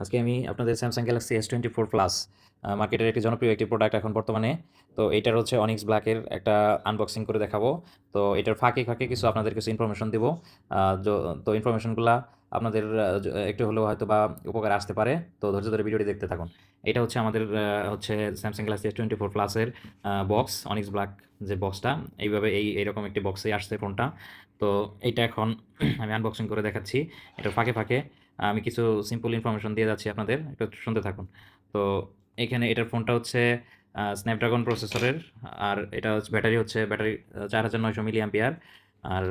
আজকে আমি আপনাদের স্যামসাং গ্যালাক্সি S24 প্লাস মার্কেটের একটি জনপ্রিয় একটি প্রোডাক্ট এখন বর্তমানে। তো এটার হচ্ছে অনিক্স ব্ল্যাকের একটা আনবক্সিং করে দেখাবো। তো এটার ফাঁকে ফাঁকে কিছু আপনাদের কিছু ইনফরমেশন দিব। তো ইনফরমেশনগুলো আপনাদের একটু হলেও হয়তো বা উপকারে আসতে পারে। তো ধৈর্য ধরে ভিডিওটি দেখতে থাকুন। এটা হচ্ছে আমাদের হচ্ছে স্যামসাং গ্যালাক্সি S24 প্লাসের বক্স, অনিক্স ব্ল্যাক যে বক্সটা, এইভাবে এইরকম একটি বক্সেই আসছে ফোনটা। তো এইটা এখন আমি আনবক্সিং করে দেখাচ্ছি। এটার ফাঁকে ফাঁকে আমি কিছু সিম্পল ইনফরমেশন দিয়ে যাচ্ছি আপনাদের, একটু শুনতে থাকুন। তো এখানে এটার ফোনটা হচ্ছে স্ন্যাপড্রাগন প্রসেসরের। আর এটা হচ্ছে ব্যাটারি 4900 mAh। আর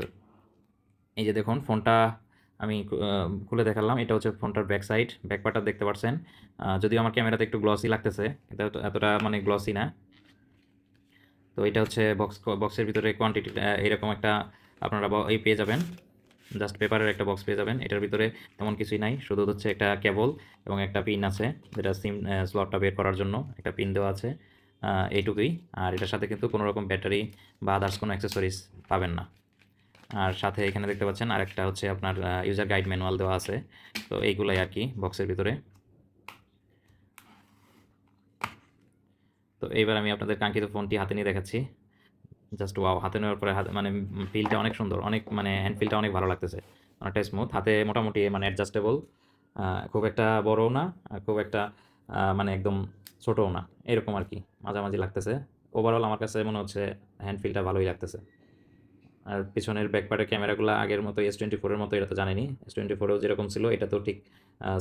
এই যে দেখুন ফোনটা আমি খুলে দেখালাম। এটা হচ্ছে ফোনটার ব্যাক সাইড, ব্যাক পার্টটা দেখতে পাচ্ছেন। যদিও আমার ক্যামেরাতে একটু গ্লসি লাগতেছে, কিন্তু এতটা মানে গ্লসি না। তো এটা হচ্ছে বক্সের ভিতরে কোয়ান্টিটিটা এরকম একটা আপনারা এই পেয়ে যাবেন। জাস্ট পেপারের একটা বক্স পেয়ে যাবেন। এটার ভিতরে তেমন কিছুই নাই, শুধু হচ্ছে একটা কেবল এবং একটা পিন আছে, যেটা সিম স্লটটা বের করার জন্য একটা পিন দেওয়া আছে। এইটুকুই। আর এটার সাথে কিন্তু কোনো রকম ব্যাটারি বা আদার্স কোনো অ্যাক্সেসরিজ পাবেন না। আর সাথে এখানে দেখতে পাচ্ছেন আরেকটা হচ্ছে আপনার ইউজার গাইড ম্যানুয়াল দেওয়া আছে। তো এইগুলাই আর কি বক্সের ভিতরে। তো এইবার আমি আপনাদের কাঙ্ক্ষিত ফোনটি হাতে নিয়ে দেখাচ্ছি। Just wow! হাতে নেওয়ার পরে মানে ফিলটা অনেক সুন্দর। অনেক মানে হ্যান্ড ফিলটা অনেক ভালো লাগতেছে। অনেকটা স্মুথ। হাতে মোটামুটি মানে অ্যাডজাস্টেবল। খুব একটা বড়ও না, আর খুব একটা মানে একদম ছোটও না। এরকম আরকি মাঝামাঝি লাগতেছে। ওভারঅল আমার কাছে মনে হচ্ছে হ্যান্ড ফিলটা ভালোই লাগতেছে। আর পিছনের ব্যাক পার্টের ক্যামেরাগুলা আগের মতো S24 এর মতো, এটা তো জানেনই। S24 এও যেরকম ছিল এটাতেও ঠিক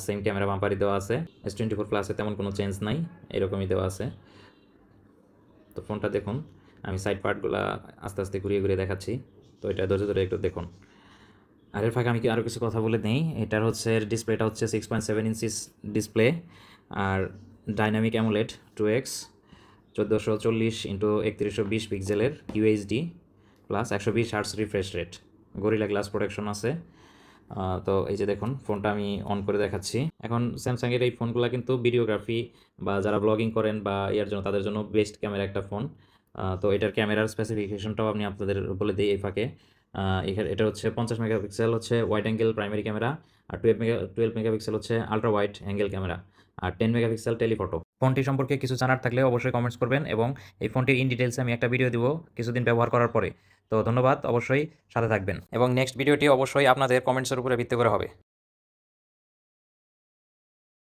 সেম ক্যামেরা বাম্পারই দেওয়া আছে। S24 প্লাসে তেমন কোনো চেঞ্জ নাই। এরকমই দেওয়া আছে। তো ফোনটা দেখুন। আমি সাইড পার্টগুলা আস্তে আস্তে ঘুরিয়ে ঘুরিয়ে দেখাচ্ছি। তো এটা ধৈর্য ধরে একটু দেখুন। আর এর ফাঁকে আমি কি আরও কিছু কথা বলে নেই। এটার হচ্ছে ডিসপ্লেটা হচ্ছে 6.7 ইঞ্চিস ডিসপ্লে। আর ডাইনামিক অ্যামোলেড 2x 1440x3120 পিক্সেলের UHD plus 120 hertz refresh rate. Gorilla Glass protection আছে। তো এই যে দেখুন ফোনটা আমি অন করে দেখাচ্ছি। এখন স্যামসাংয়ের এই ফোনগুলো কিন্তু ভিডিওগ্রাফি বা যারা ব্লগিং করেন বা ইয়ার জন্য, তাদের জন্য বেস্ট ক্যামেরা একটা ফোন। তো এটার ক্যামেরার স্পেসিফিকেশনটাও আমি আপনাদের বলে দিই এই ফাঁকে। এখানে এটা হচ্ছে 50 মেগাপিক্সেল হচ্ছে ওয়াইড অ্যাঙ্গেল প্রাইমারি ক্যামেরা। আর 12 মেগাপিক্সেল হচ্ছে আলট্রা ওয়াইড অ্যাঙ্গেল ক্যামেরা। আর 10 মেগাপিক্সেল টেলিফটো। ফোনটি সম্পর্কে কিছু জানার থাকলে অবশ্যই কমেন্টস করবেন, এবং এই ফোনটির ইন ডিটেলসে আমি একটা ভিডিও দিব কিছুদিন ব্যবহার করার পরে। তো ধন্যবাদ, অবশ্যই সাথে থাকবেন, এবং নেক্সট ভিডিওটি অবশ্যই আপনাদের কমেন্টসের উপরে ভিত্তি করে হবে।